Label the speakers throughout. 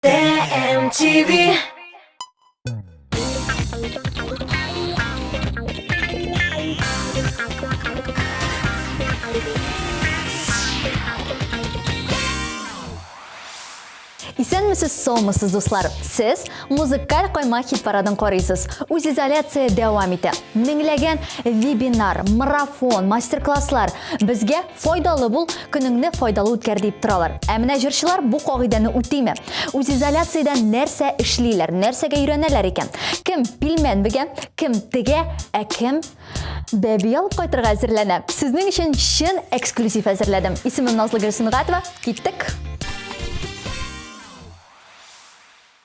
Speaker 1: TMTV.
Speaker 2: Исәнмесез, саумысыз, дуслар. Сез музыкаль койма хит парадын корыйсыз. Үз изоляция дәвам итә. Меңләгән вебинар, марафон, мастер-класслар безгә файдалы бул, көнеңне файдалы үткәр дип торалар. Ә менә җырчылар бу кагыйдәне үтиме? Үз изоляциядә нәрсә эшлиләр, нәрсәгә өйрәнәләр икән? Кем пилмән бегә, кем тегә, ә кем бәби алып кайтырга әзерләнә? Сезнең өчен чын эксклюзив әзерләдем. Исемем Назлы Гөлсумгатова. Киттек.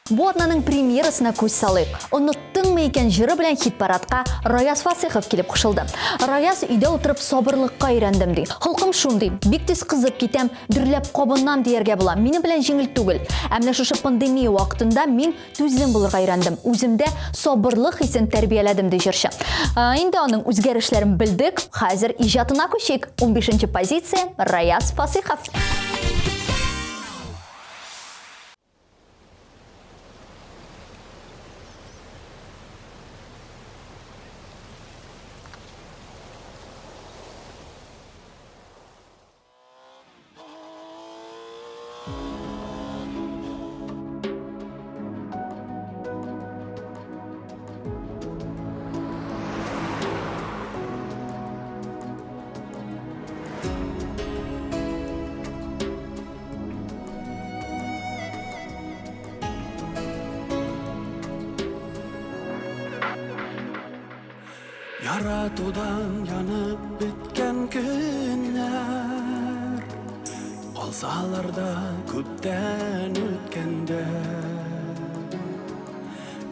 Speaker 2: Бу атнаның премьерасына күз салыйк. Оныттыңмы икән җыры белән хит-парадка Раяз Фасихов килеп кушылды. Раяз өйдә утырып сабырлыкка өйрәндем ди. Холкым шундый, бик тиз кызып китәм, дөрләп кабынам дияргә була. Минем белән җиңел түгел. Ә менә шушы пандемия вакытында мин түзем булырга өйрәндем. Үземдә сабырлык хисен тәрбияләдем ди җырчы. Инде аның үзгәрешләрен белдек. Хәзер иҗатына күчик. 15нче позиция Раяз Фасихов.
Speaker 3: Yaratудан янып біткен күннәр, қалсалар да көптән өткәндә.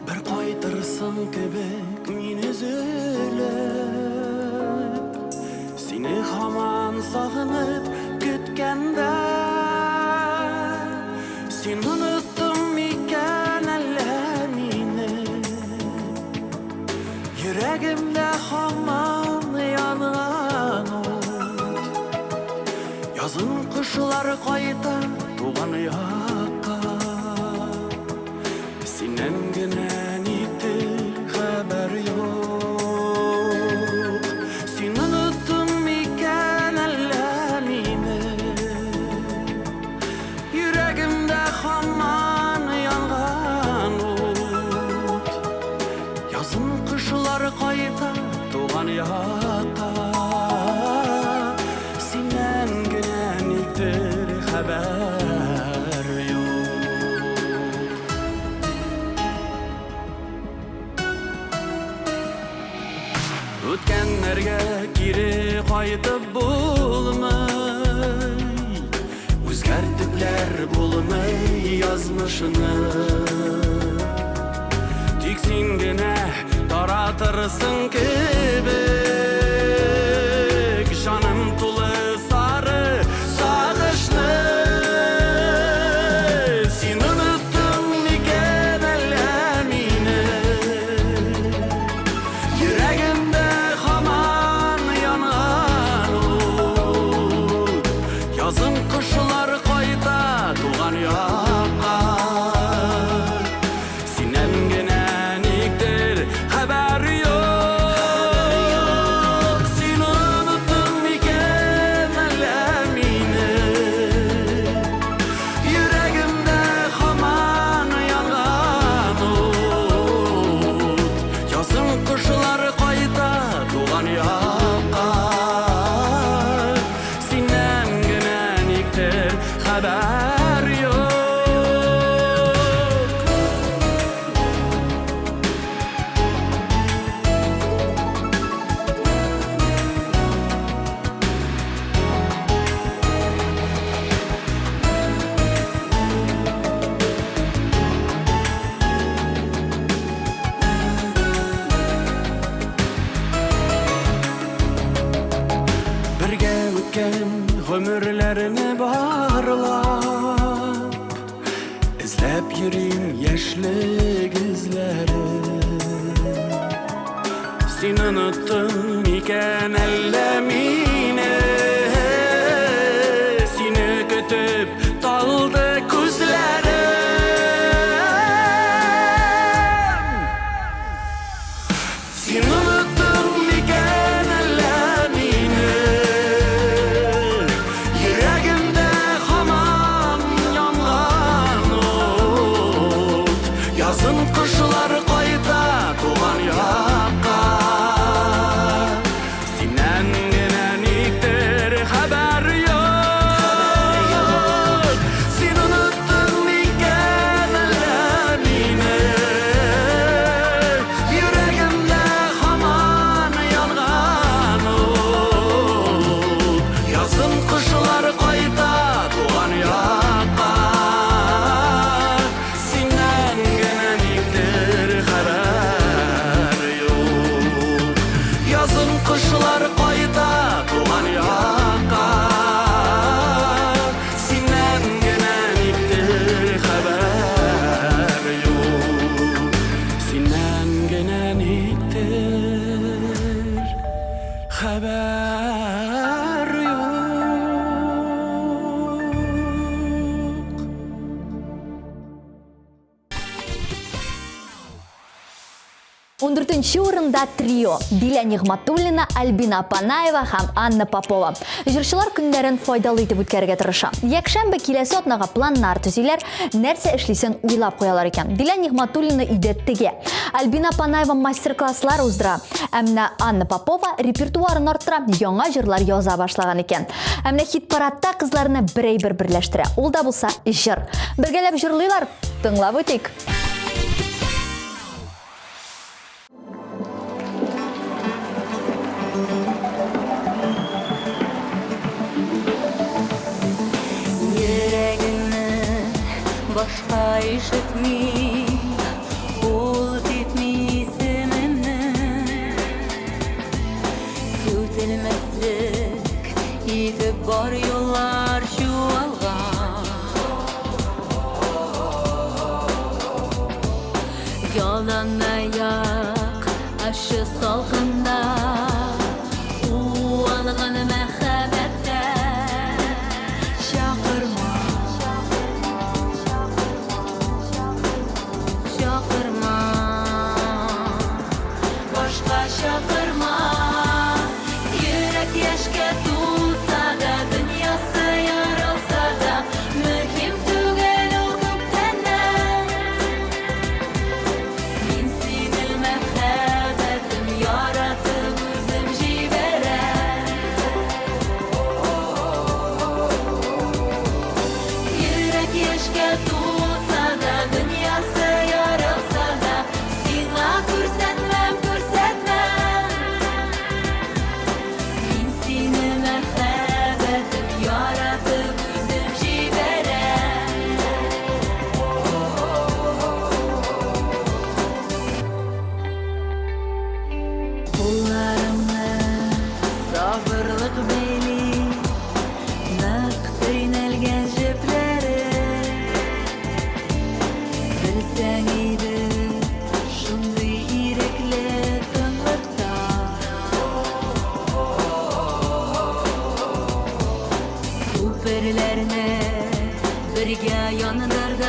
Speaker 3: Бір қайтырсың кебек мин үзелеп, сине һаман сагынып көткәндә. Син оныттың микән әллә мине? Йөрәгемдә һаман янган ут. Язын кышлар кайта туган якка. Синнән генә нитер хәбәр юк. Син оныттың микән әллә мине? Йөрәгемдә һаман янган ут. Язын кышлар кайта туган якка. Синнән генә нитер хәбәр юк. Үткәннәргә кире кайтып булмый, үзгәртүләр булмый язмышны. Тик син генә таратырсың кебек, җаным тулы сары сагышны. Син оныттың микән әллә мине? Йөрәгемдә һаман янган ут. Язын кышлар кайта туган якка. Синнән генә никтер хәбәр юк. Син оныттың микән әллә мине? Йөрәгемдә һаман янган ут. Язын кышлар кайта туган якка. Синнән генә никтер хәбәр юк. Бергә үткән гомерләрне барлап, эзләп йөрим яшьлек эзләрен. Син оныттың микән әллә мине? Сине көтеп талды күзләрем. Yazın kışlar kayta tuğan yakka Sinen genen iktir haber yok Sen unuttun miken ellemini Yüreğimde haman yalgan Yazın kışlar kayta tuğan yakka Sinen genen iktir haber yok Yazın kışlar kayta tuğan yakka Sinen genen iktir haber yok Sinen genen iktir haber yok
Speaker 2: 14-нче орында трио Диля Нигматуллина, Альбина Панаева һәм Анна Попова. Җырчылар көннәрен файдалы итеп үткәрергә тырыша. Якшәмбе киләсе атнага планнар төзиләр, нәрсә эшлисен уйлап куялар икән. Диля Нигматуллина өйдә теге. Альбина Панаева мастер-класслар уздыра. Әмма Анна Попова репертуарын арттыра, яңа җырлар яза башлаган икән. Әмма хит-парадта кызларны берәй-бер берләштерә. Ул да булса җыр. Бергәләп җырлыйлар. Тыңлап үтик.
Speaker 1: Başka işitmi, ol gitmi isimimni Sütilmezlik, yitip bar yollar şu algan Yalan ayak, aşı salgında Uanğın mehabette Şakırma Başka şakırma Yürek yaşka tulsa da Dünyası yarılsa da Mühim tügel o küptenden Min seni mehlebetim Yaratıp üzüm jiberen Yürek yaşka tulsa da Dünyası yarılsa da Sina kürsatmem kürsatmem Min seni mehlebetim Yaratıp üzüm jiberen Kullarımı sabırlık beli Naq qiynalgan jiplari Bilsang edi shunday irakli tınlıqda Ko'pirlarni birga yondirdik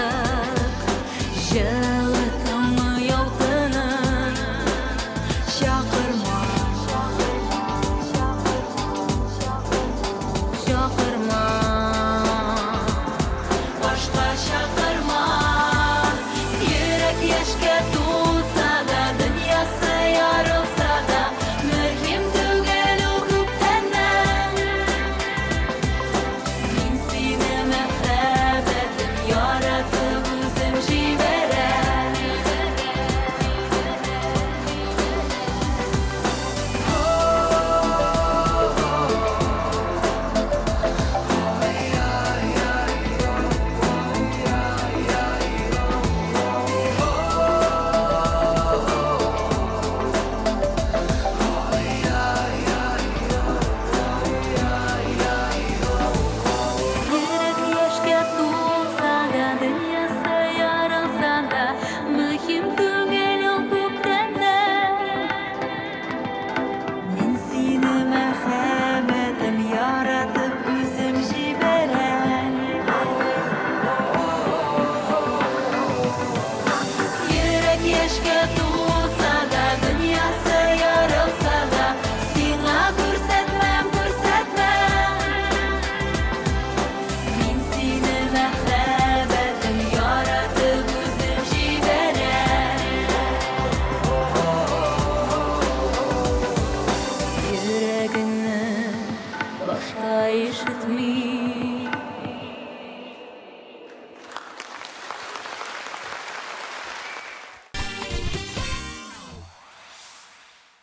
Speaker 1: Jilitimi yolqinin Chaqirma Chaqirma Boshqa chaqirma Yürek yaşka tulsa da Dünyası yarılsa da Mühim tügel o küptenden Min seni mehlebetim Yaratıp üzüm jiberen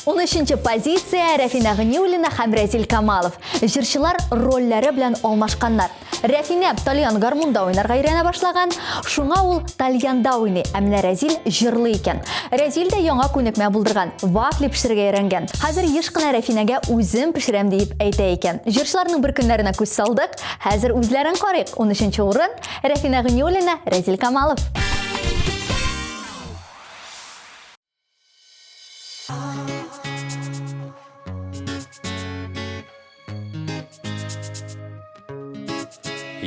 Speaker 2: 13-нчы позиция Рәфина Гыниуллина һәм Разил Камалов. Җырчылар рольләре белән алмашканнар. Рәфина тальян гармунда уйнарга өйрәнә башлаган, шуңа ул тальянда уйный, ә менә Разил җырлый икән. Разил дә яңа күнекмә булдырган, вафли пешерергә өйрәнгән. Хәзер еш кына Рәфинәгә үзем пешерәм дип әйтә икән. Җырчыларның бер көннәренә күз салдык. Хәзер үзләрен карыйк. 13-нчы урын Рәфина Гыниуллина, Разил Камалов.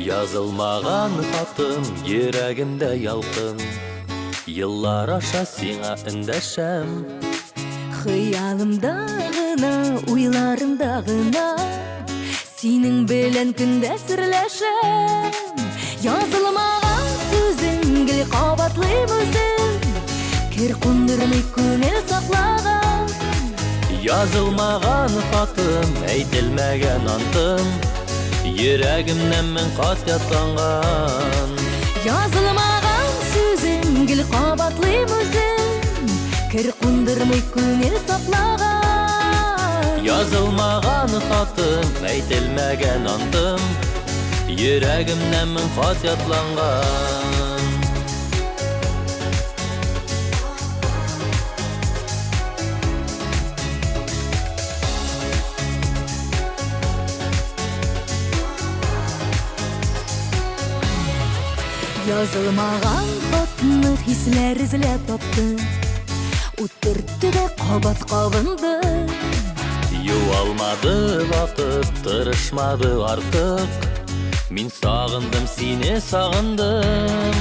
Speaker 4: Язылмаган хатын йөрәгемдә ялкын, еллар аша сиңа эндәшәм.
Speaker 1: Хыялымда гына, уйларымда гына, синең белән көндә серләшәм. Язылмаган сүзең гел кабатлыйм үзем, кер кундырмый күңел саклаган.
Speaker 4: Язылмаган хатын әйтелмәгән антым, йөрәгемнән мен кат ятланган.
Speaker 1: Язылмаган сүзең гел кабатлыйм үзем, кер кундырмый күңел саклаган.
Speaker 4: Язылмаган хатын әйтелмәгән антым, йөрәгемнән мен кат ятланган.
Speaker 1: Язылмаган хатны хисләр эзләп тапты, утыртты да кабат кабынды.
Speaker 4: Юалмады вакыт, тырышмады артык, мин сагындым сине, сагындым.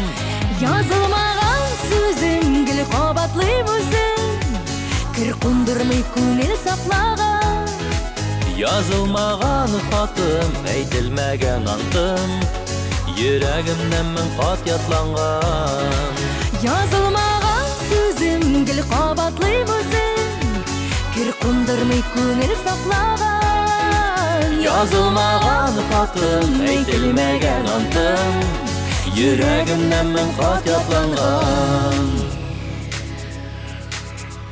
Speaker 1: Язылмаган сүзең гел кабатлыйм үзем, кер кундырмый күңел саклаган.
Speaker 4: Язылмаган хатым әйтелмәгән антым, йөрәгемнән мен кат ятланган.
Speaker 1: Язылмаган сүзең гел кабатлыйм үзем, кер кундырмый күңел саклаган.
Speaker 4: Язылмаган хатым әйтелмәгән антым, йөрәгемнән мен кат ятланган.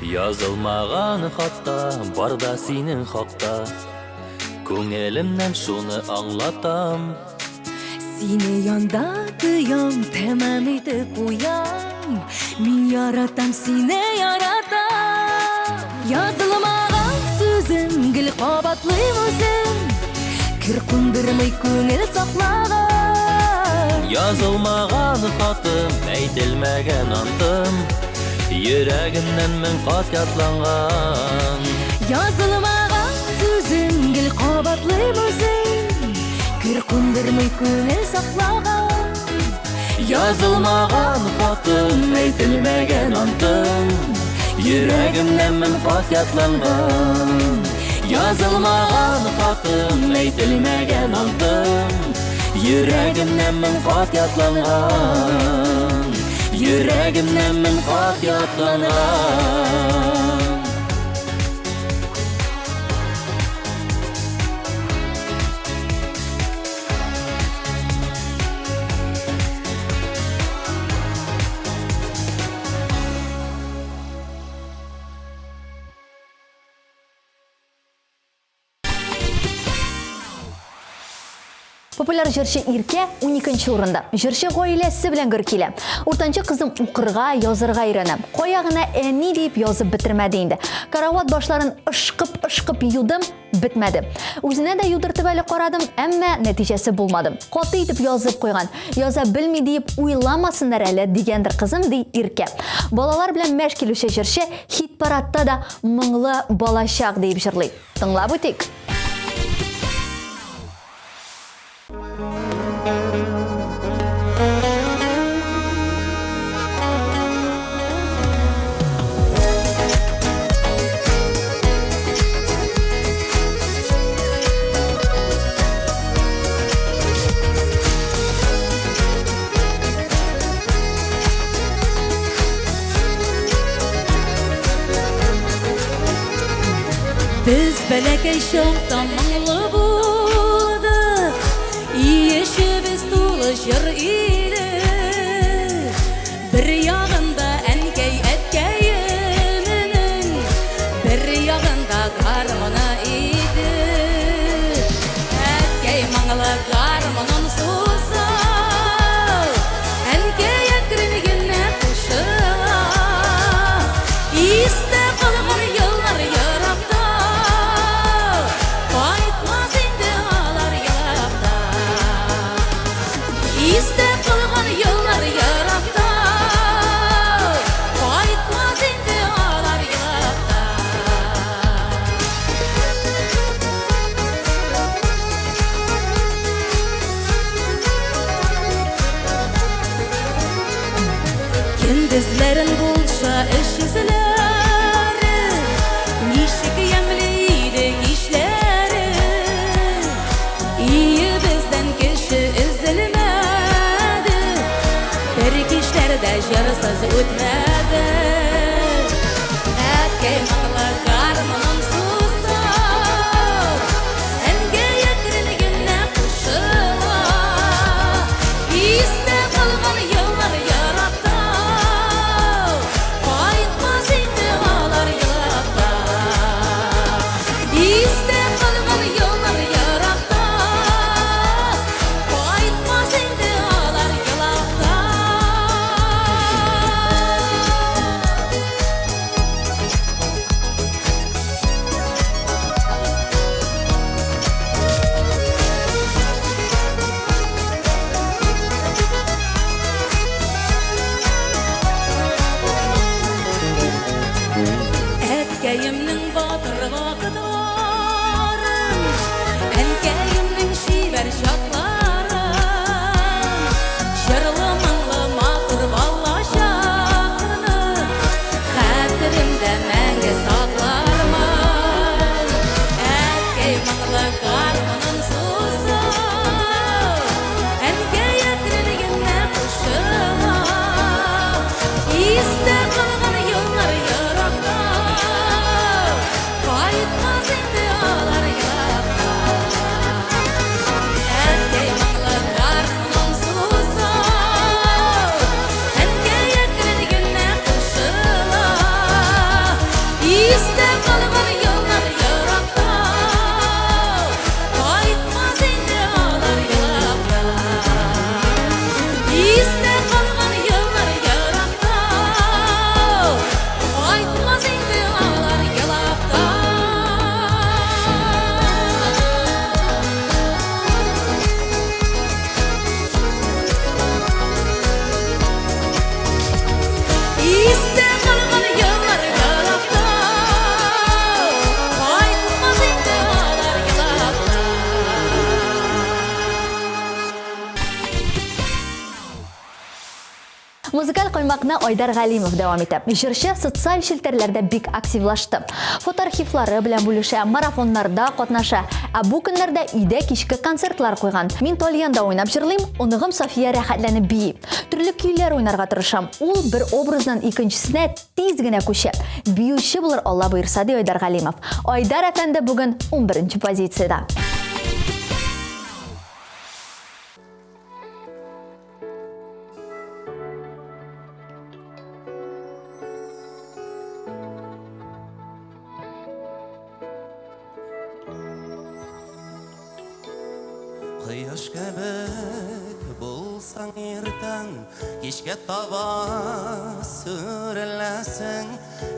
Speaker 4: Язылмаган хатта барда синең хакта, күңелемнән шуны аңлатам.
Speaker 1: Сине янда тоям, тәмам итеп куям, мин яратам, сине яратам. Язылмаган сүзең гел кабатлыйм үзем, кер кундырмый күңел саклаган.
Speaker 4: Язылмаган хатым әйтелмәгән антым, йөрәгемнән мен кат ятланган.
Speaker 1: Язылмаган сүзең гел кабатлыйм үзем, кер кундырмый күңел саклаган.
Speaker 4: Язылмаган хатым әйтелмәгән антым, йөрәгемнән мен кат ятланган. Язылмаган хатым әйтелмәгән антым, йөрәгемнән мен кат ятланган. Йөрәгемнән мен кат ятланган.
Speaker 2: Популяр җырчы Иркә 12-нчы урында. Җырчы гаиләсе белән гөр килә. Уртанчы кызым укырга, язырга өйрәнә. Кая гына әни дип язып бетермәде инде. Карават башларын ышкып юдым, бетмәде. Үзенә дә юдыртып әле карадым, әмма нәтиҗәсе булмады. Каты итеп язып куйган. Яза белми дип уйламасыннар әле дигәндер кызым, ди Иркә. Балалар белән мәш килүче җырчы хит-парадта да моңлы балачак дип җырлый. Тыңлап үтик.
Speaker 1: Biz bələkəy şoqda mаңлы bulduq, Yeşimiz tulu jır idi. Bir yağında ənkəy ətkəyiminin, Bir yağında Gündüzlerin bulsa iş yüzleri, nişik yemliydi işleri. İyi bizden kişi üzülmedi, bir kişilerde yarısız ötmedi. Erkek mağla karmanın susar, enge yetirin günne kuşula. İste kalman yıllar yarattı, kayıtmaz intihalar yılapta. İste kalman yıllar yarattı, kayıtmaz intihalar yılapta. Etkəyimnin batır vaxtlarım, ənkəyimnin şiver şaqlarım. Şırlı manlı mağır valla şaqını, xətirimdə məngə saqlarman. Ətkəy mağlı qarmının susu, ənkə yetirilginə quşuna. İste qalğan yollar yaraqda, kayıtmaz intihalar yaraqda. Erkey mağla qarmının susu, ənkə yetirilginə quşuna. İste qalğan yollar yaraqda, kayıtmaz intihalar yaraqda. İste qalğan yollar yaraqda, kayıtmaz intihalar yaraqda. İste qalğan yollar yaraqda, kayıtmaz intihalar yaraqda.
Speaker 2: Muzikal qo'ymoqni Oydar G'alimov davom etib, jurchi sotsial shelterlarda bek aktivlashdi. Fotoarxivlari bilan bo'lisha, marafonlarda qatnasha, bu kunlarda uyda kechki konsertlar qo'ygan. Men Tolyanda o'ynab jirlayim, o'nig'im Sofiya rahatlanib biyib. Turli kuylar o'ynarga tirisham. U bir obrazdan ikkinchisine tezgina ko'chib, biyuvchi bo'lar Alloh buyursa, deydi Oydar G'alimov. Oydar afandi bugun 11-pozitsiyada.
Speaker 5: Quyosh kabi bo'lsang ertan, kechga toba surilasan.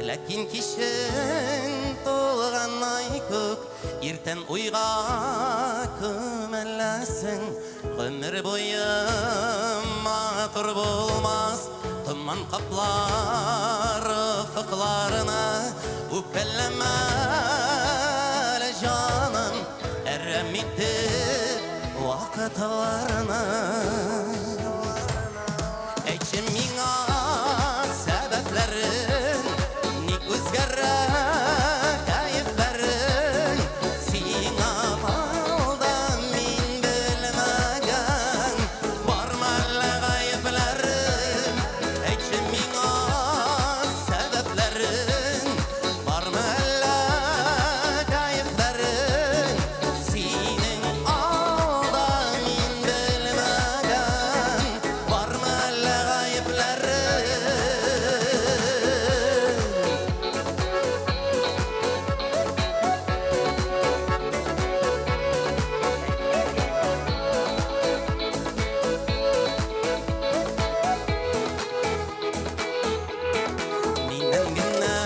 Speaker 5: Lakin kishin to'lgan ay ko'k, ertan o'yga ko'milasan. Ömür bo'yi matur bo'lmas, tuman qaplar ufqlarni. O'pkalama canım, eremidi vakıtlarına. Ekşi mina sebeplerin, nik üzgara kayıflerin. Sina falda min bilmegen, varmalı kayıflerin. Ekşi mina sebeplerin, varmalı kayıflerin. Sinin alda min bilmegen, varmalı kayıflerin. Minen gine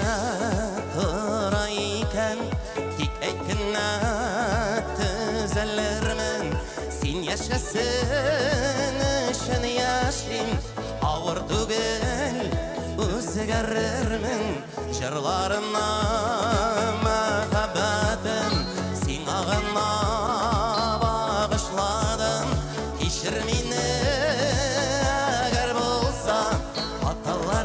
Speaker 5: turayken, tik ekine tüzelirmen. Sen yaşasın işin yaşayım, ağır tügel özgerirmen. Jırlarına mehabbetim, sen ağına bağışladın. Kişir meni eğer bulsa, hatalar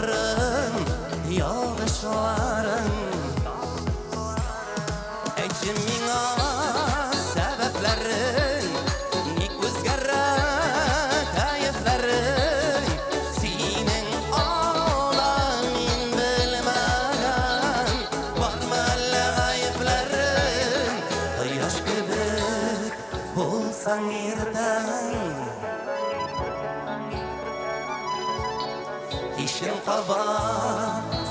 Speaker 5: таба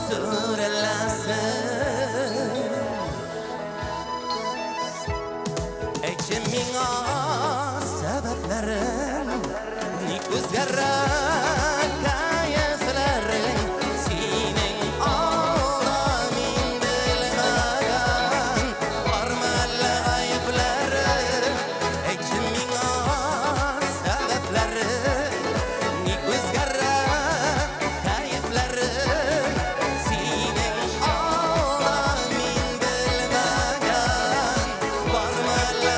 Speaker 5: сүреләсен Әйтче миңа сәбәпләрен ник үзгәрә кәефләрең синең алда мин белмәгән бармы әллә гаепләрең Әйтче миңа сәбәпләрен ник үзгәрә кәефләрең синең алда мин белмәгән бармы әллә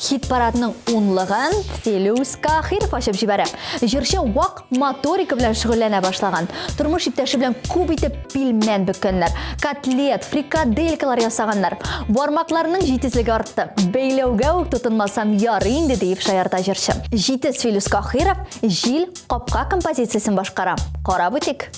Speaker 2: Хит парадының унлығын Фелюс Кахиров ашып жибәрә. Җырчы вак моторика белән шөгыльләнә башлаган. Тормыш иптәше белән күп итеп пилмән бөккәннәр, котлет, фрикаделькалар ясаганнар. Бармакларының җитезлеге артты. Бәйләүгә үк тотынмасам ярый инде дип шаярта җырчы. Җитез Фелюс Кахиров җил капка композициясен башкара. Карап үтик.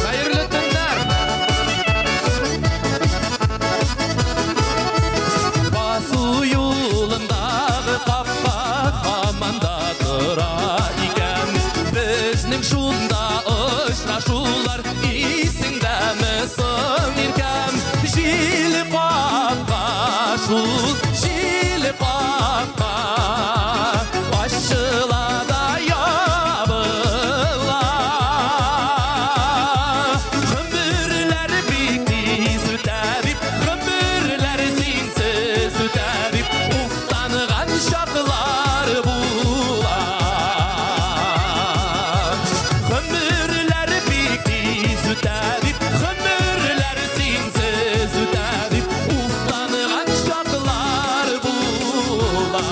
Speaker 3: Хәерле төннәр!
Speaker 4: Басу юлындағы қапқа хаманда тұра икән Біздің шунда ұшрашулар исіңдәме соң иркәм Жил қапқа шул, жил қапқа Ашылада ябыла Ғұмырлар бекіз өтәбіп Ғұмырлар сенсіз өтәбіп Уфтанған шақлар була Ғұмырлар бекіз өтәбіп Ғұмырлар сенсіз өтәбіп Уфтанған шақлар була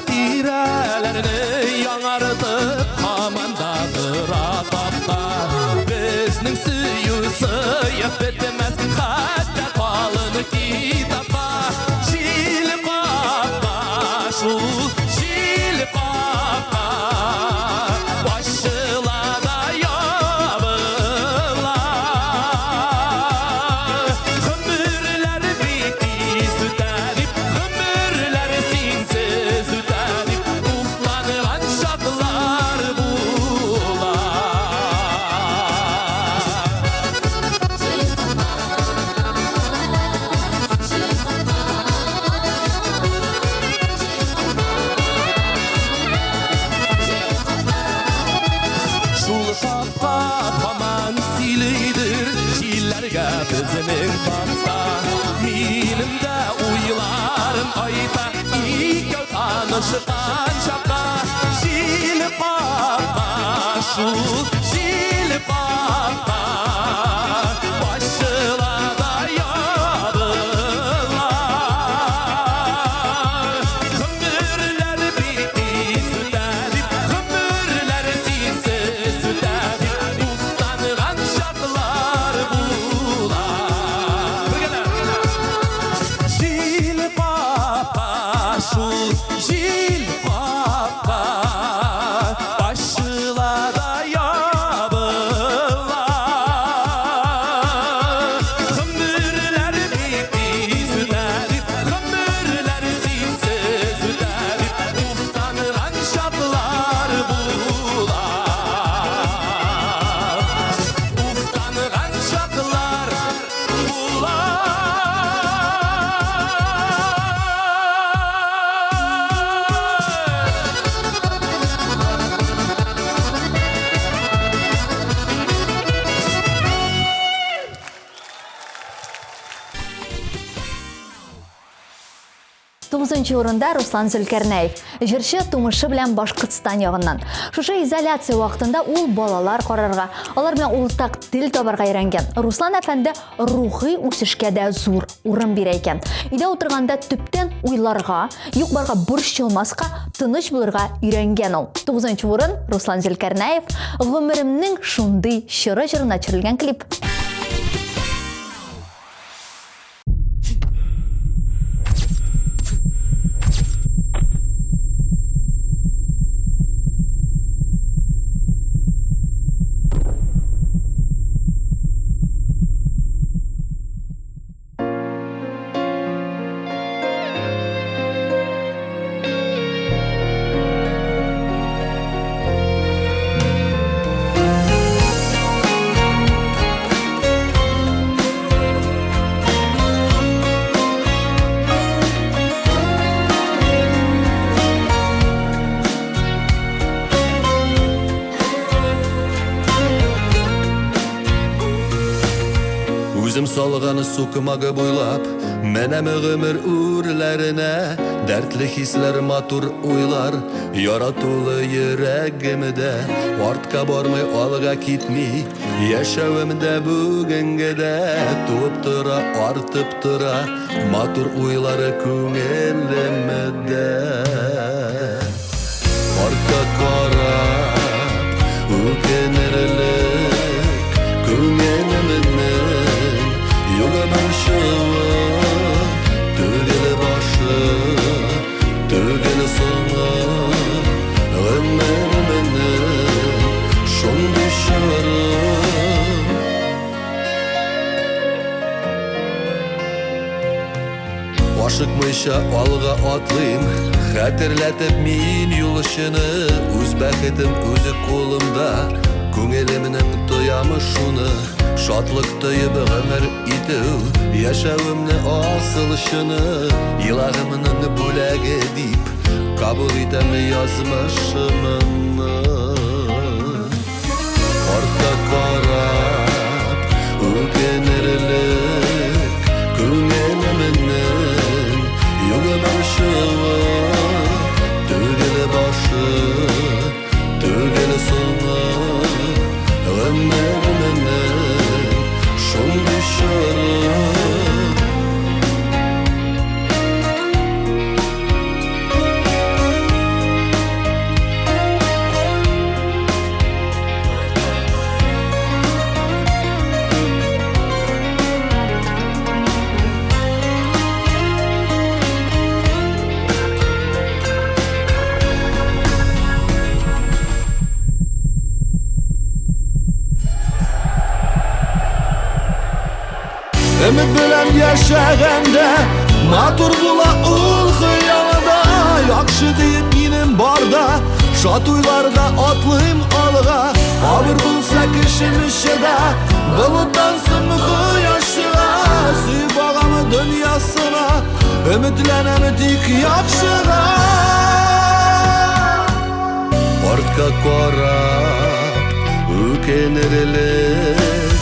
Speaker 4: Хатирәләрне яңартып Хаманда тұра тапта Безнең сөю сыйып бетмәс Хәтта калын китапка Җил капка шул Җил капка Башылада ябыла Ғұмырлар бекіз үтәбіп Ғұмырлар сенсіз үтәбіп Уфланған шақлар була Шул шапка хаман силейдер Җилләргә безнең папса Минем дә уйларым айта Икәү танышкан чакка Җил капка шул Җил капка Башылада ябыла Ғұмырлар бекіз үтәбіп Ғұмырлар сенсіз үтәбіп Уфтанған шақлар була Җил капка шул Җил капка Башылада
Speaker 2: 9-нчы орында Руслан Зөлкарнәев. Җырчы тумышы белән Башкортстан ягыннан. Шушы изоляция вакытында ул балалар карарга, алар белән уртак тел табарга өйрәнгән. Руслан әфәнде рухи үсешкә дә зур урын бирә икән. Өйдә утырганда төптән уйларга, юк-барга борчылмаска, тыныч булырга өйрәнгән ул. 9-нчы урын Руслан Зөлкарнәев гомеремнең шундый чыры җырына төшерелгән клип.
Speaker 6: Үзем салганы сукмагы буйлап, менәм гомер үрләренә, дәртле хисләр, матур уйлар, яратулы йөрәгемдә, артка бармый, алга китми, яшәвемдә бүгенгедә, туып тора, артып тора, матур уйлары күңелемдә. Артка карап, үкенерлек күңелемдә. Юга башыва, түгел башы, түгел соңы, гомеремнең шундый чыры. Ашыкмыйча алга атлыйм, хәтерләтеп мин юлышыны, үз бәхетем үзе кулымда, күңелемнең тоямы шуны. Шатлык тойып гомер итү, яшәвемне асылышыны, илагымның бүләге дип, кабул итәм язмышымны. Артка карап, үкенерлек күңелемнең, югы башыва, түгел башы, түгел соңы, гомеремнең шундый чыры. Өмет белән яшәгәндә, матур була ул хыялда, яхшы дип минем барда, шат уйларда атлыйм алга, авыр булса кешенешедә, болыттан соң кояш чыга, сөйп агамы дөньясына, өметләнәм тик яхшыга. Артка карап, үкенерлек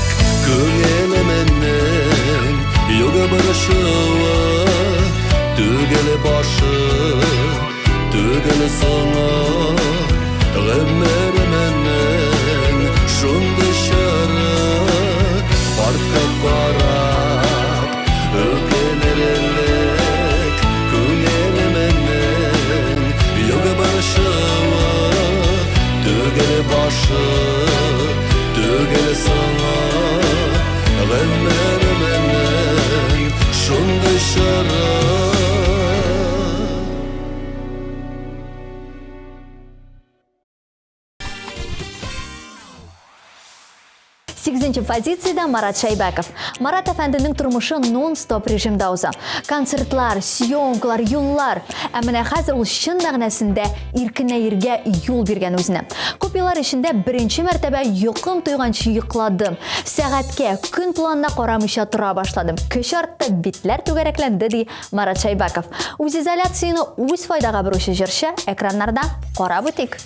Speaker 6: күңелемнең, югы башыва, түгел башы, түгел соңы, гомеремнең шундый чыры. Артка карап, үкенерлек күңелемнең, югы башыва, түгел башы, түгел соңы, гомеремнең шундый чыры.
Speaker 2: 8-нчы позицияда Марат Шайбаков. Марат әфәнденең тормышы нон-стоп режимда уза. Концертлар, съемкалар, юллар. Ә менә хәзер ул чын мәгънәсендә иркенләргә юл биргән үзенә. Күп еллар эчендә беренче мәртәбә йокым туйганчы йокладым. Сәгатькә, көн планына карамыйча тора башладым. Көч артты, битләр түгәрәкләнде, ди Марат Шайбаков. Үз изоляцияны үз файдага буручы җырчы экраннарда карап үтик.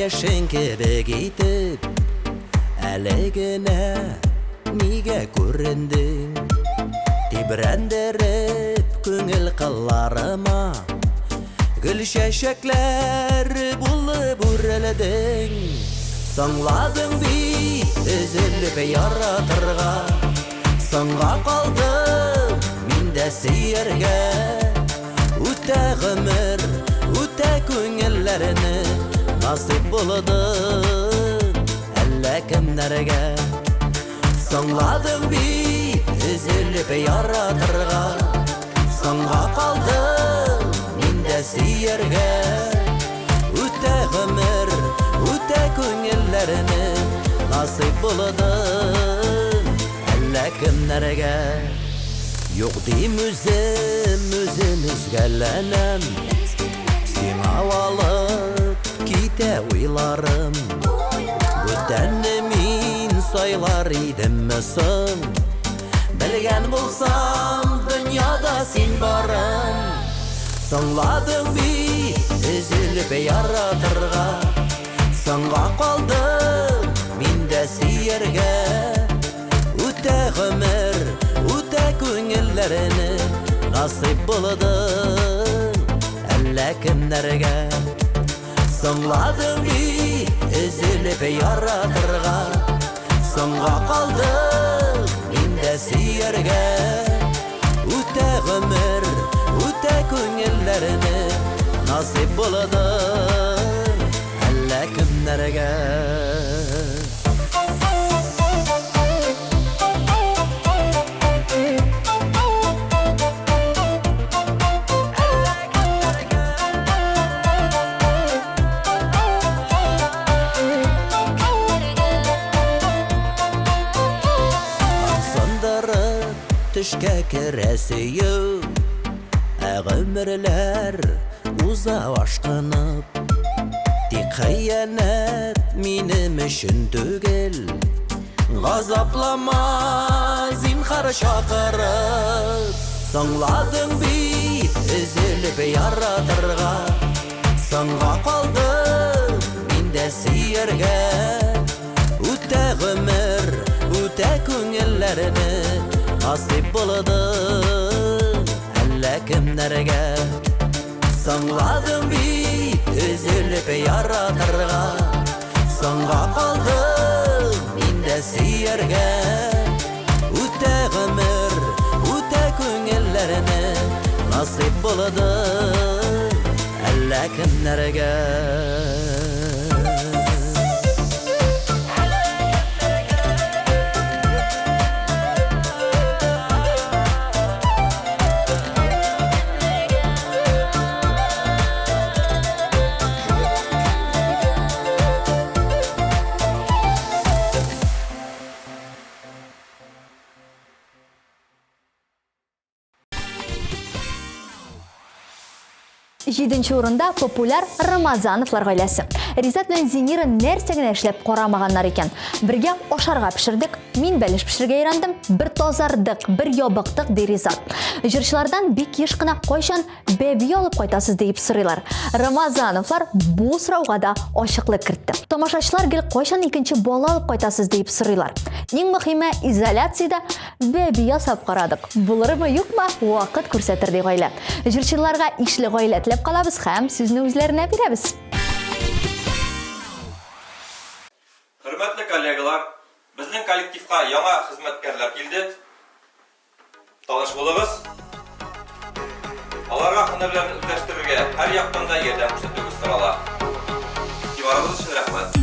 Speaker 5: яшен кебек итеп әле генә нигә күрендең тибрәндереп күңел кылларыма гөл чәчәкләр булып үрелдең соңладың бит өзелеп яратырга соңга калдым мин дә сөяргә үтә гомер үтә күңелләрне насыйп булды әллә кемнәргә соңладым бит өзелеп яратырга соңга калдым мин дә сөяргә үтә гомер үтә күңелләрне насыйп булды әллә кемнәргә юк дим үзем үзгәләнәм сиңа алып китә уйларым бүтәнне мин сайлар идемме соң белгән булсам дөньяда син барым соңладың бит өзелеп яратырга соңга калдым мин дә сөяргә үтә гомер үтә күңелләрне насыйп булды әллә кемнәргә соңладың бит өзелеп яратырга соңга калдым мин дә сөяргә үтә гомер үтә күңелләрне насыйп булды әллә кемнәргә Төшкә керәсею гомерләр уза ашкынып тик хыянәт минем өчен түгел газаплама зинһар чакырып соңладың бит өзелеп яратырга соңга калдым мин дә сөяргә үтә гомер үтә күңелләрне насыйп булды әллә кемнәргә соңладың бит өзелеп яратырга соңга калдым мин дә сөяргә үтә гомер үтә күңелләрне насыйп булды әллә кемнәргә
Speaker 2: Җиденче урында популяр Рамазановлар гаиләсе. Ризат белән Зинира нәрсә генә эшләп карамаганнар икән. Бергә ашарга пешердек, мин бәлеш пешергә өйрәндем, бер тазардык, бер ябыктык ди Ризат. Җырчылардан бик еш кына кайчан бәби алып кайтасыз дип сорыйлар. Рамазановлар бу сорауга да ачыклык кертте. Тамашачылар гел кайчан икенче бала алып кайтасыз дип сорыйлар. Иң мөһиме изоляциядә бәби ясап карадык. Булырмы юкмы вакыт күрсәтер ди гаилә. Җырчыларга ишле гаилә теләп калабыз һәм сүзне үзләренә бирәбез.
Speaker 7: Хөрмәтле коллегалар, безнең коллективка яңа хезмәткәрләр килде. Таныш булыгыз. Аларга һөнәрләрне үзләштерергә һәр яктан да ярдәм күрсәтүгез сорала. Игътибарыгыз өчен рәхмәт.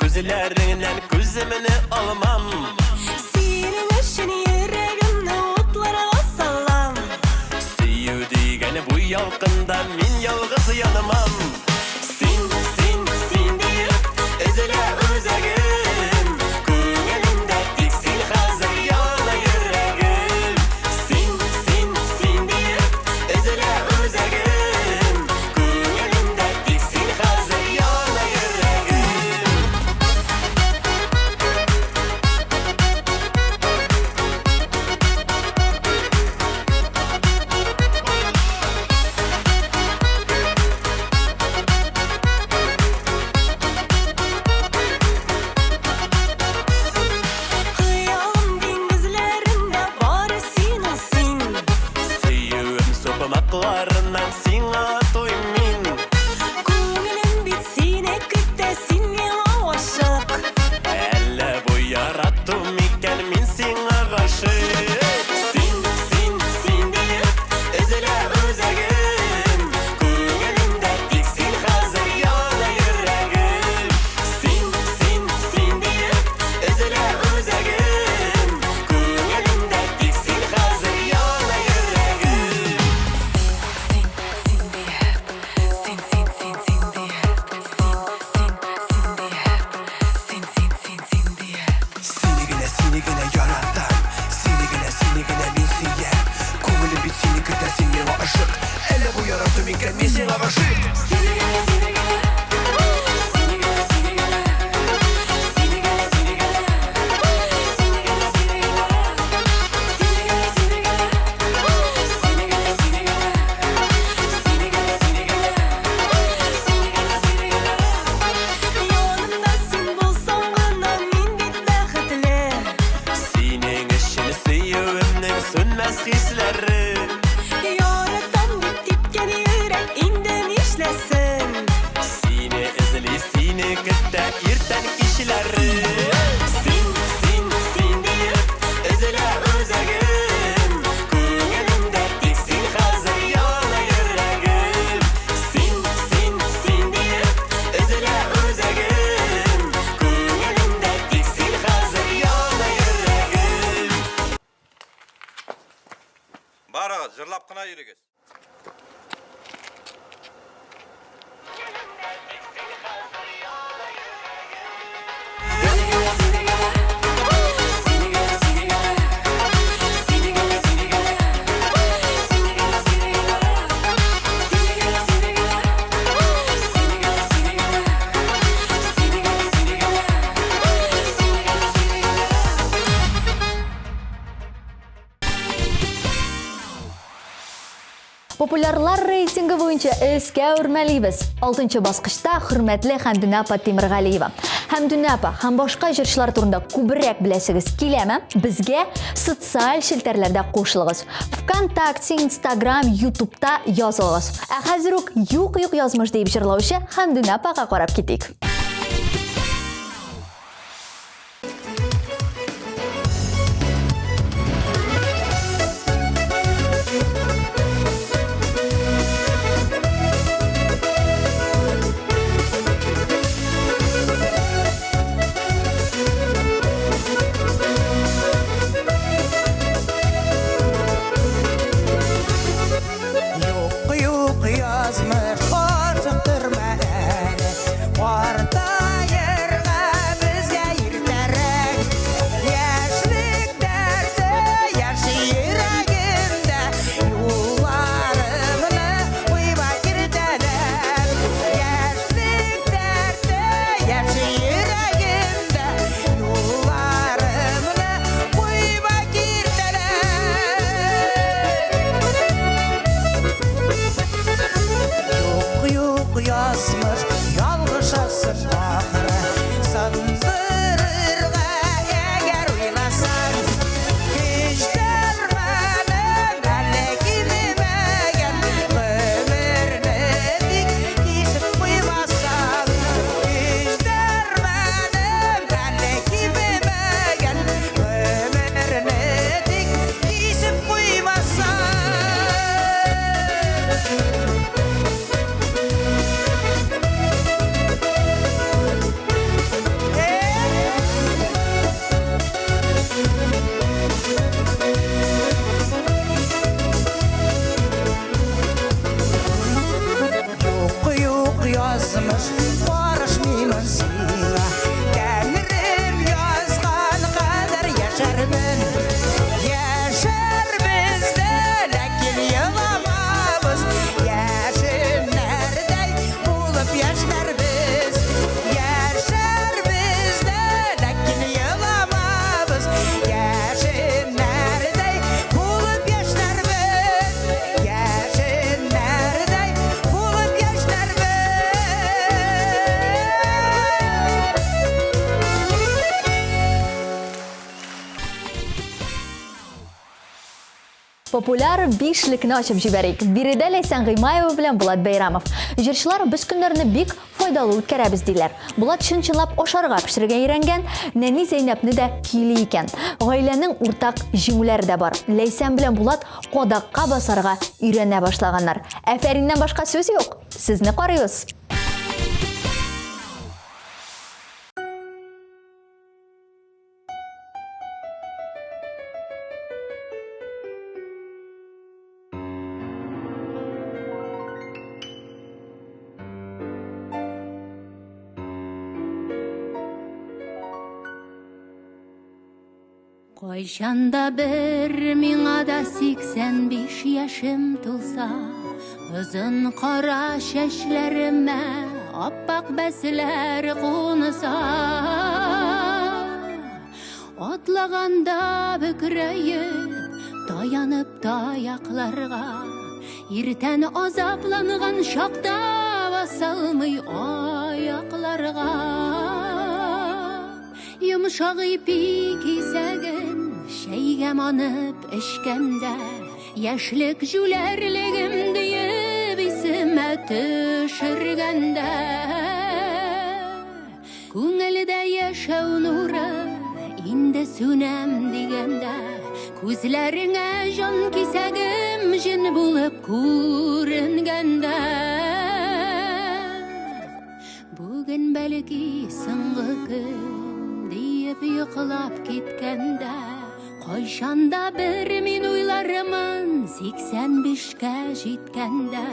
Speaker 4: Күзләреңнән күземне алмам.
Speaker 1: Синең өчен йөрәгемне утларга салам.
Speaker 4: Сөю дигән бу ялкында мин ялгыз янамам. Син дип өзелә үзәгем. Күңелемдә тик син хәзер яна йөрәгем.
Speaker 2: Популярлар рейтинги буенча эскә үрмәлибез. 6-нчы баскычта хөрмәтле Хәмдүнә апа Тимергалиева. Хәмдүнә апа һәм башка җырчылар турында күбрәк беләсегез киләме? Безгә социаль шелтәрләрдә кушылыгыз. ВКонтакте, Instagram, YouTube'та язылыгыз. Ә хәзер үк юк язмыш дип җырлаучы Хәмдүнә апага карап китик.
Speaker 5: Юк язмыш артыктырма әле, картаерга безгә иртәрәк. Яшьлек дәрте яши йөрәгемдә, юлларымны куйба киртәләп. Яшьлек дәрте яши йөрәгемдә, юлларымны куйба киртәләп. Юк язмыш ялгышасың ахыры, сындырырга әгәр уйласаң. Кичтәрмәнең әле кимемәгән, гомерне тик кисеп куймасаң. Кичтәрмәнең әле кимемәгән, гомерне тик кисеп куймасаң. Юк язмыш барышмыймын сиңа, Тәңрем язган кадәр яшәрмен. Яшәрбез дә, ләкин еламабыз, яшеннәрдәй булып яшьләрбез. Яшәрбез дә, ләкин еламабыз, яшеннәрдәй булып яшьләрбез. Яшеннәрдәй булып яшьләрбез.
Speaker 2: Популяр бишлекне ачып җибәрик. Биредә Ләйсән Гыймаева белән Булат Бәйрамов. Җырчылар без көннәрне бик файдалы үткәрәбез диләр. Булат чынчылап ашарга пешерергә өйрәнгән, нәни Зәйнәпне дә кили икән. Гаиләнең уртак җиңүләре дә бар. Ләйсән белән Булат кадакка басарга өйрәнә башлаганнар. Әфәриннән башка сүз юк. Сезне карыйбыз.
Speaker 8: Кайчанда бер миңа да 85 яшем тулса, озын кара чәчләремә аппак бәсләр кунса. Атлаганда бөкрәеп, таянып таякларга, иртән азапланган чакта басалмый аякларга. Йомшак ипи кисәген шәйгә манып эчкәндә, яшьлек җүләрлегем диеп исемә төшергәндә, күңелдә яшәү нуры инде сүнәм дигәндә, күзләреңә җан кисәгем җен булып күренгәндә, бүген бәлки соңгы көн диеп йоклап киткәндә, кайчанда бер мин уйларымын 85-кә җиткәндә.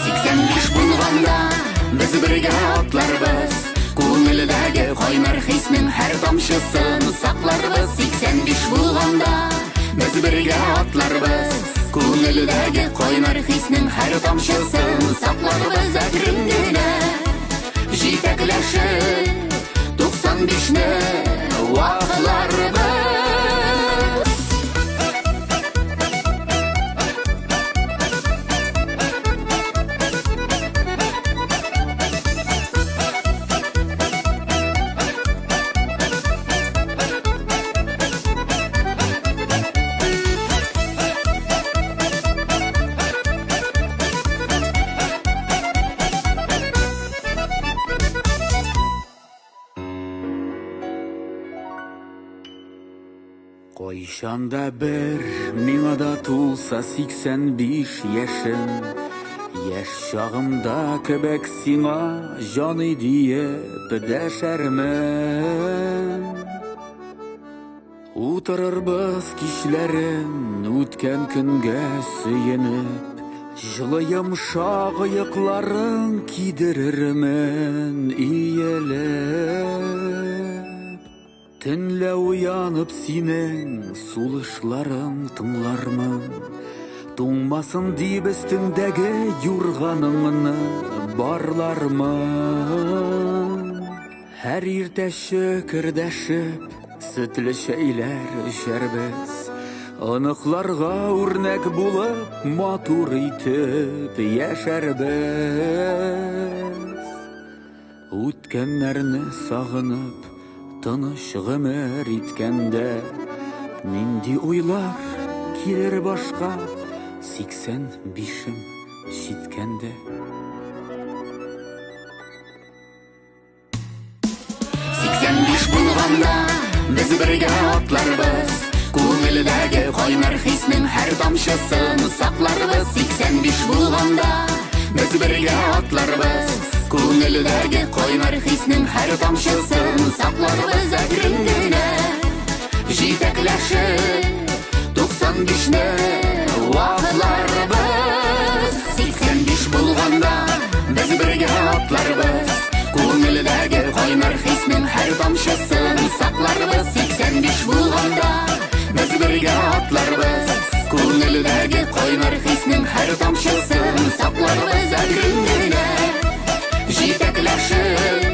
Speaker 8: 85 булганда без бергә атларбыз, күңелдәге кайнар хиснең һәр тамчысын сакларбыз. 85 булганда без бергә атларбыз, күңелдәге кайнар хиснең һәр тамчысын сакларбыз. Әкрен генә җитәкләшеп 95-не вакларбыз.
Speaker 3: Кайшанда бір миңа да тулса 85 яшым, яш шағымда кебек сиңа жаны диеп дәшәрмен. Утырырбыз кичләрен үткән көнгә сөенеп, жылы йомшак аякларын кидерермен иелеп. Төнлә уянып синең сулышларың тыңлармын, туңмасын дип өстеңдәге юрганыңны барлармын. Һәр иртә шөкердәшеп сөтле чәйләр эчәрбез, оныкларга үрнәк булып матур итеп яшәрбез. Үткәннәрне сагынып тыныч гомер иткәндә, нинди уйлар килер башка 85-ем җиткәндә.
Speaker 8: 85 булганда без бергә атларбыз, күңелдәге кайнар хиснең һәр тамчысын сакларбыз. 85 булганда без бергә атларбыз, күңелдәге кайнар хиснең һәр тамчысын сакларбыз. Әкрен генә җитәкләшеп 95-не вакларбыз. 85 булганда без бергә атларбыз, күңелдәге кайнар хиснең һәр тамчысын сакларбыз. 85 булганда без бергә атларбыз, күңелдәге кайнар хиснең һәр тамчысын сакларбыз. Әкрен генә җитәкләшеп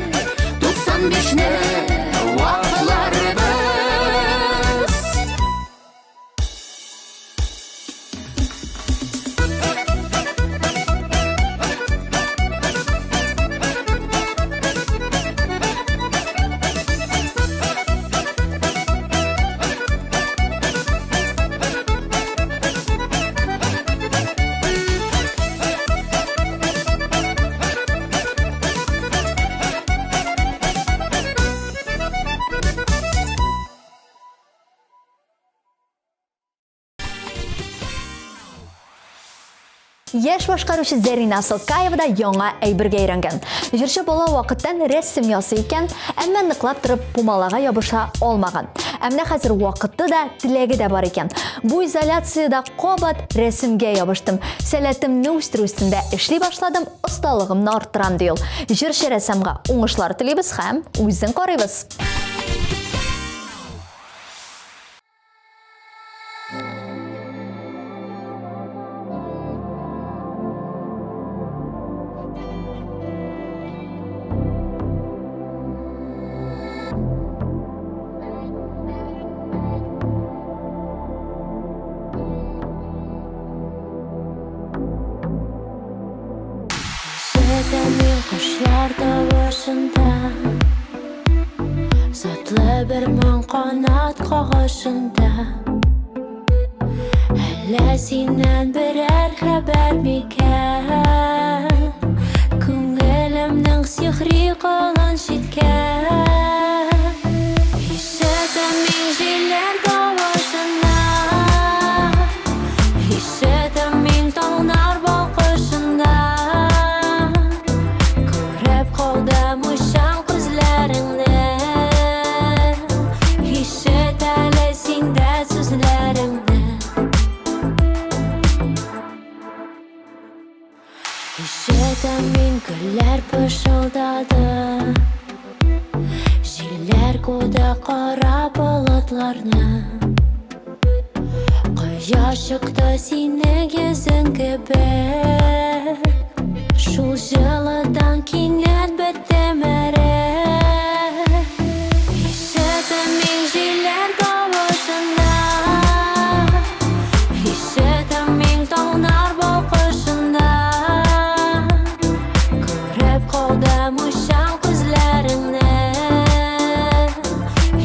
Speaker 8: 95-не вакларбыз.
Speaker 2: Яшь башкаручы Зарина Асылкаева яңа әйбергә өйрәнгән. Җырчы бала вакыттан рәсем ясый икән, әмма ныклап торып пумалага ябыша алмаган. Әмма хәзер вакыты да, теләге дә бар икән. Бу изоляциядә кабат рәсемгә ябыштым. Сәләтемне үстерү өстендә эшли башладым, осталыгымны арттырам ди ул. Җырчы рәссамга уңышлар телибез һәм үзен карыйбыз.
Speaker 9: Min kuşlar davasında, zatlı bir min kanat kağışında. Hələ sindən birər xəbər mikən, Күңелемнең сихри кылын шиткән. Ишетәм мин җилләр давашында, ишетәм мин таңнар балкышында. Ишетәм мин гөлләр пышылдады, җилләр куды кара болытларны. Кояш чыкты синең йөзең кебек, шул җылыдан кинәт бетте мәрәк. Ишетәм мин җилләр тавышында, ишетәм мин таңнар балкышында. Мuşan күзләреңнән,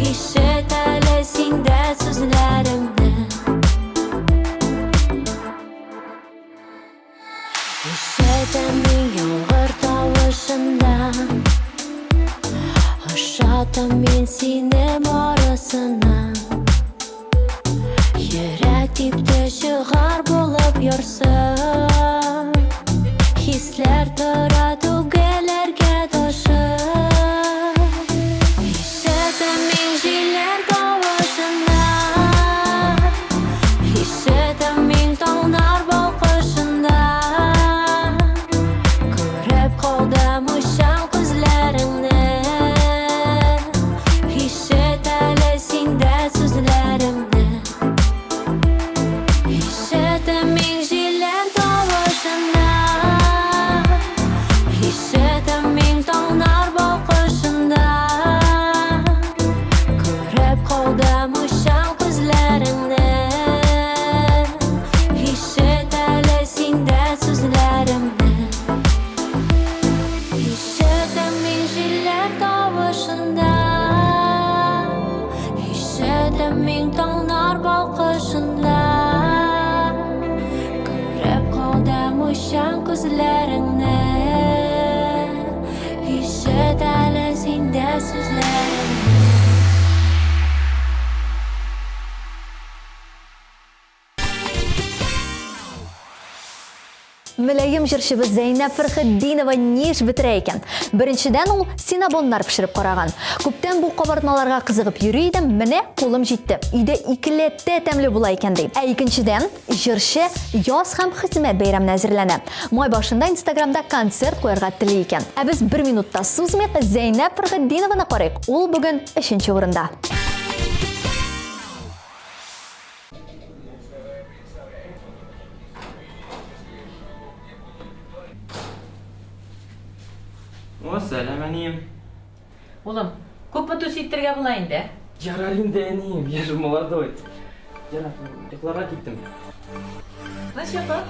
Speaker 9: ишет әле синдә сүзләремне. Ишетәм мин яңгыр тавышында, ошатам мин сине барысына. yorsun Hisler tora tugelerge doşur Hissedim injiler kavuşunda Hissedim min tağlar bakışında Görüp kaldım uşan gözlerinde Hisset elesinde sözlerimde Hissedim injiler kavuşunda Hissedim min tağlar bakışında Görüp kaldım uşan gözlerinde Hisset elesinde sözlerimde Hissedim injiler kavuşunda Hissedim min tağlar bakışında Görüp kaldım uşan gözlerinde Hisset elesinde sözlerimde
Speaker 2: Mülayim jырчыбыз Зәйнәп Фәрхетдинова не эш бетерә икән? Беренчедән ул синабоннар пешереп караган. Күптән бу кабартмаларга кызыгып йөри идем, менә кулым җитте. Өйдә икеләттә тәмле була икән ди. Икенчедән җырчы яз һәм хезмәт бәйрәменә әзерләнә. Май башында Инстаграмда концерт куярга тели икән. Ә без 1 минутта сузмыйк Зәйнәп Фәрхетдинованы карыйк. Ул бүген 3нче урында.
Speaker 10: О, сәлем әнем.
Speaker 11: Улым, күпме тус иттерге була инде?
Speaker 10: Ярар инде әнем, я же молодой. Ярар, йокларга киттем.
Speaker 11: Начало.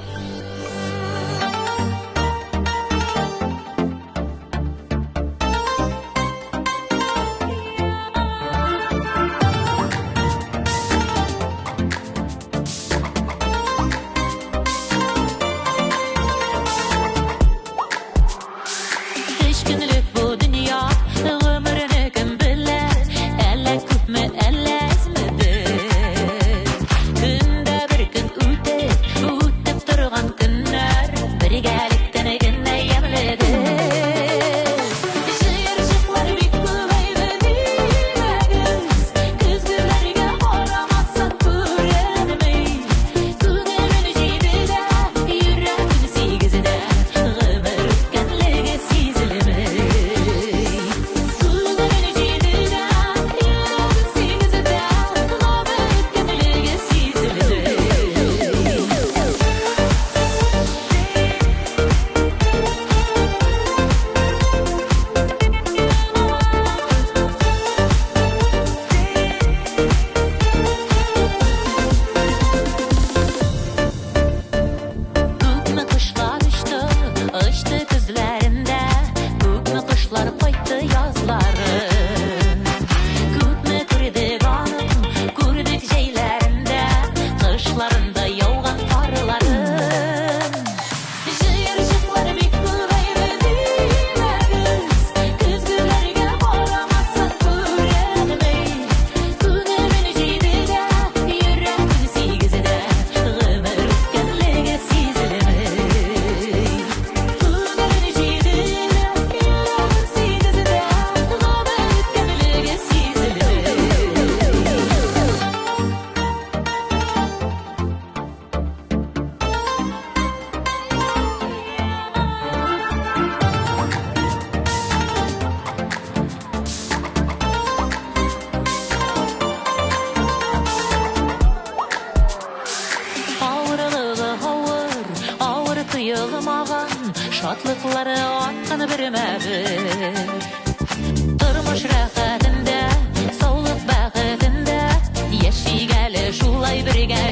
Speaker 11: Шатлыклары атканы бермәбер Тормыш рәхәтендә, саулык бәхетендә Яшик әле шулай бергә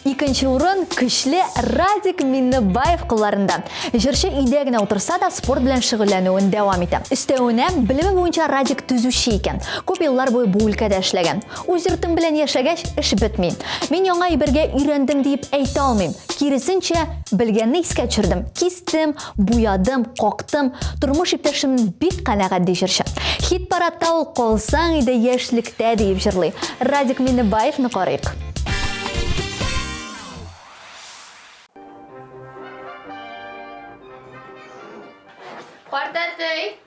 Speaker 2: Икенче урын көчле Радик Миннебаев кулларында. Җырчы өйдә генә утырса да спорт белән шөгыльләнүен дәвам итә. Өстәвенә, белеме буенча Радик төзүче икән. Күп еллар буе бу өлкәдә эшләгән. Үз йортым белән яшәгәч, эш бетми. Мин яңа әйбергә өйрәндем дип әйтә алмыйм. Киресенчә, белгәнне искә төшердем. Кистем, буядым, кактым. Тормыш иптәшем бик канәгать ди җырчы. Хит парадта ул калсаң иде яшьлектә дип җырлый. Радик Миннебаевны карыйк.
Speaker 9: Картәтей,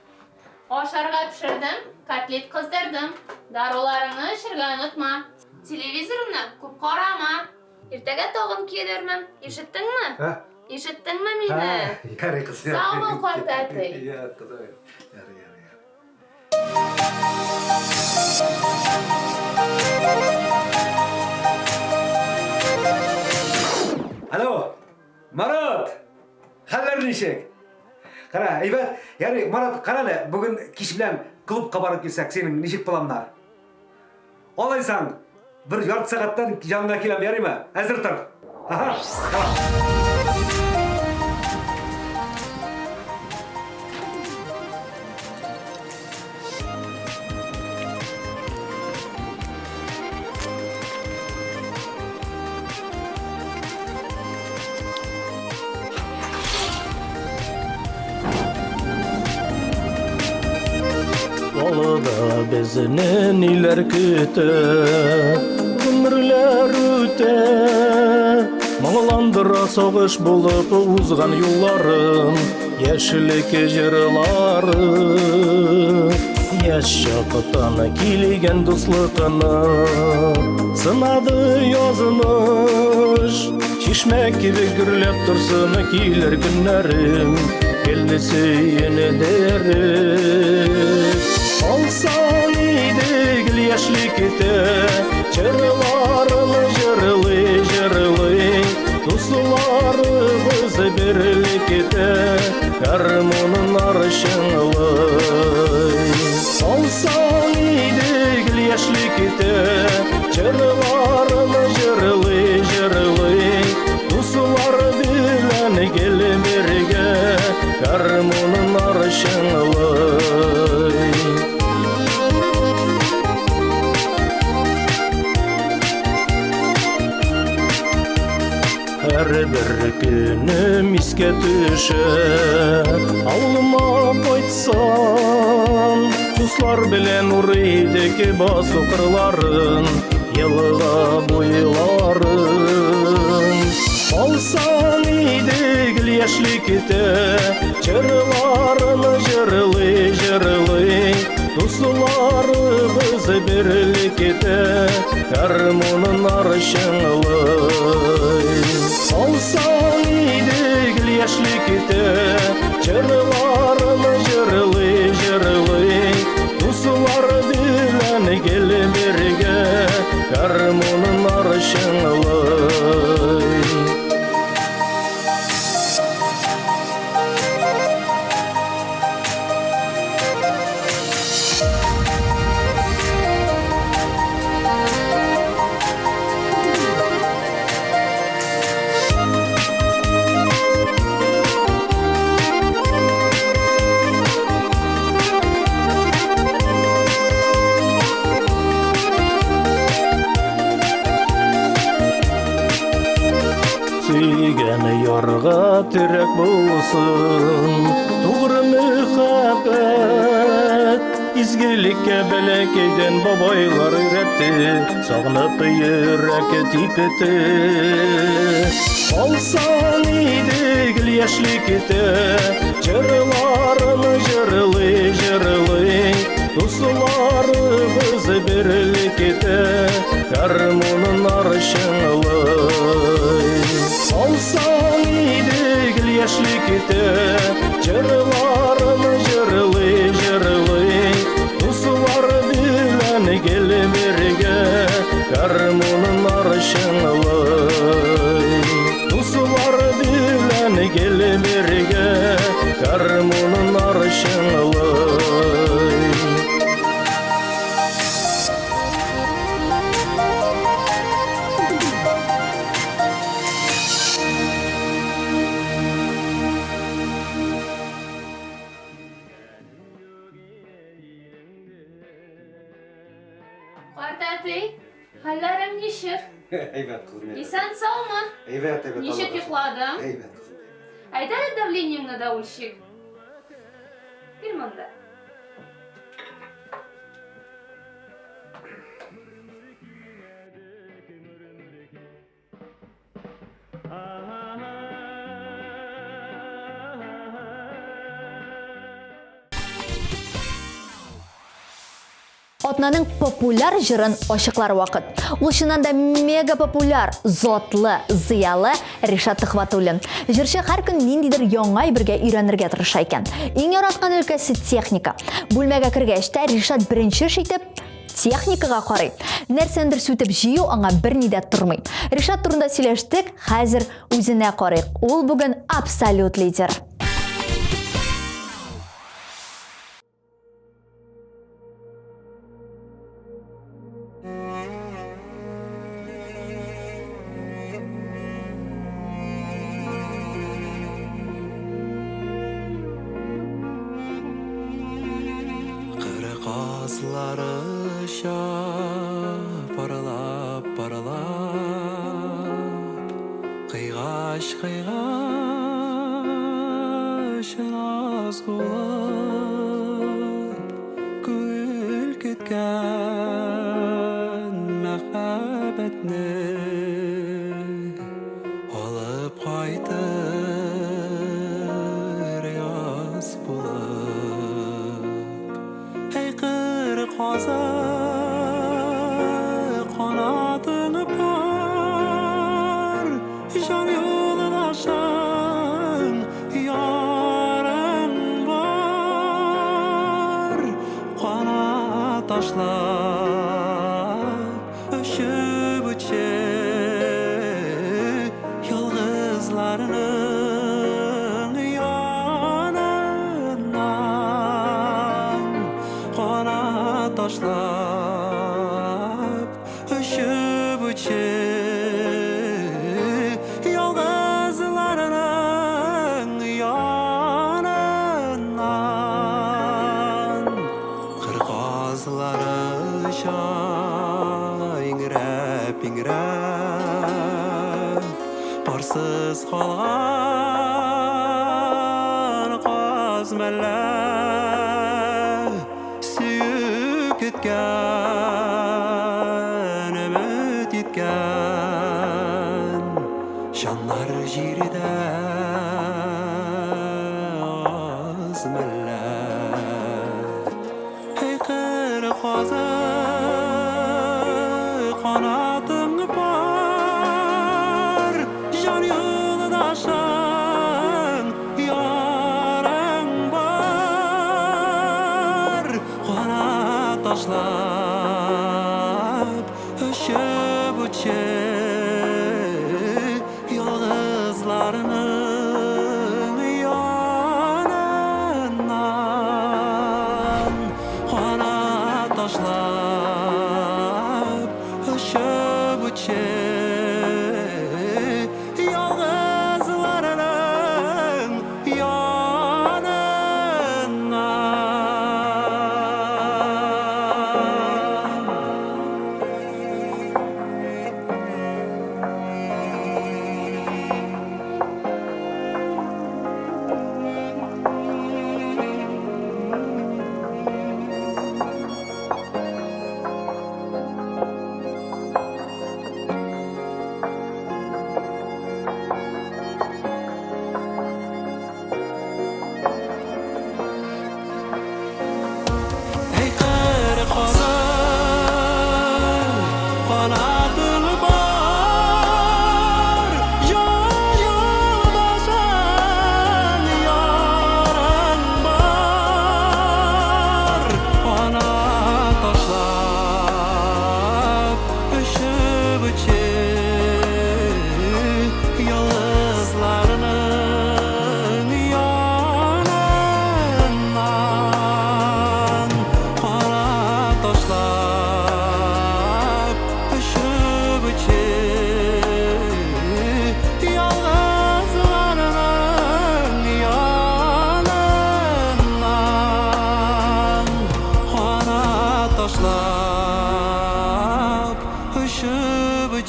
Speaker 9: ашарга пешердем, котлет кыздырдым. Даруларыңны эчәргә онытма. Телевизорны күп карама. Иртәгә тагын килермен. Ишеттеңме? Ишеттеңме мине?
Speaker 6: Ярый кыз.
Speaker 9: Сау бул, картәтей.
Speaker 6: Я Кудай. Ярый. Алло, Марат! Хәлләр ничек? Кара, әйбәт. Ярый, Марат, карале, бүген кич белән клубка барып килсәк, синең ничек планнар? Алайсаң, бер ярты сәгатьтән яныңа киләм, ярыймы? Әзер тор. Ага. Алыда безне ниләр көтә, гомерләр үтә. Моңландыра сагыш булып узган юлларым, яшьлек җырлары. Яшь чактан килгән дуслыкны сынады язмыш. Чишмә кебек гөрләп торсын килер көннәрем, келде сөйене дәреп. Алсаң иде гел яшьлек итә, җырларым җырлый, дусларыбыз берлек итә, гармонын арчыңлый. Алсаң иде гел яшьлек итә, җырларым җырлый, дуслар белән гел бергә, гармонын арчыңлый. Һәр бер көнем искә төшә, авылыма кайтсам, дуслар белән урыйдык басу кырларын, елга буйларын. Алсаң иде гел яшьлек итә, җырларым җырлый, дусларыбыз берлек итә, гармонын арчыңлый. Алсаң иде гел яшьлек итә, җырларым җырлый, дуслар белән гел бергә, гармонын арчыңлый. Сөйгән ярга терәк булсын, тугры мөхәббәт. Изгелеккә бәләкәйдән бабайлар өйрәтте, сагынып йөрәк типте. Алсаң иде гел яшьлек итә, җырларым җырлый, дусларыбыз берлек итә, гармонын арчыңлый. Алсаң иде гел яшьлек итә, җырларым җырлый, дуслар белән гел бергә, гармонын арчыңлый. Дуслар белән гел бергә, гармонын арчыңлый.
Speaker 11: Ришат,
Speaker 6: Әйбәт кызым.
Speaker 11: исән саумы?
Speaker 6: Әйбәт, әйбәт.
Speaker 11: Ничек йокладың?
Speaker 6: Әйбәт кызым.
Speaker 11: Әйдә давлениеңне да үлчик. Бир монда.
Speaker 2: Атнаның популяр жырын ашыклар вакыт. Ул чыннан да мега популяр, затлы, зыялы Ришат Төхвәтуллин. Җырчы һәр көн ниндидер яңа әйбергә өйрәнергә тырыша икән. Иң яраткан өлкәсе техника. Бүлмәгә кергәч тә Ришат беренче шитеп техникага карый. Нәрсәндер сүтеп җыю аңа берни дә тормый. Ришат турында сөйләштек, хәзер үзенә карыйк. Ул бүген абсолют лидер.
Speaker 4: Qazlары паралап, паралап, қиғаш наз болып, күл кеткен мәхәббәтне алып қайтыр яз болып. Ey kırık hazı kanadını par, can yoldaşın yarın var. Kanat taşlar öşüp uçup yıldızlarının yanından. Kanat taşlap öşüp uçup yıldızlarının yanından. Kırgazları ingrep ingrep parsız kalgan kaz melek süyüp gitken, ümit yitken canlar jiride az melek. Hey kırık hazı kanatın par, can yoldaşın yarın var. Kanat taşlap öşüp uçup yıldızlarının yanından. Kanat taşlap öşüp uçup yıldızlarının yanından.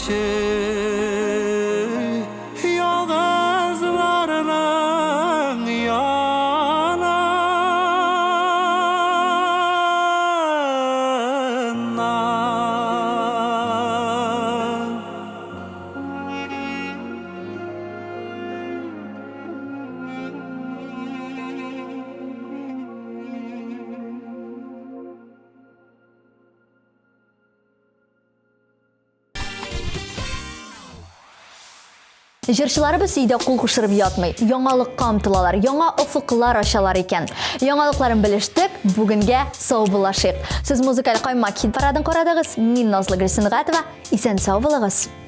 Speaker 4: başı yalnızlarının yanından.
Speaker 2: Жырчыларыбыз үйдә кул кушырып ятмый, яңалыкка омтылалар, яңа офыклар ачалар икән. Яңалыкларын белештек, бүгенгә сау булашыйк. Сез музыкаль каймак хит парадын карадыгыз. Мин Назлы Гөлсингатова, исән сау булыгыз.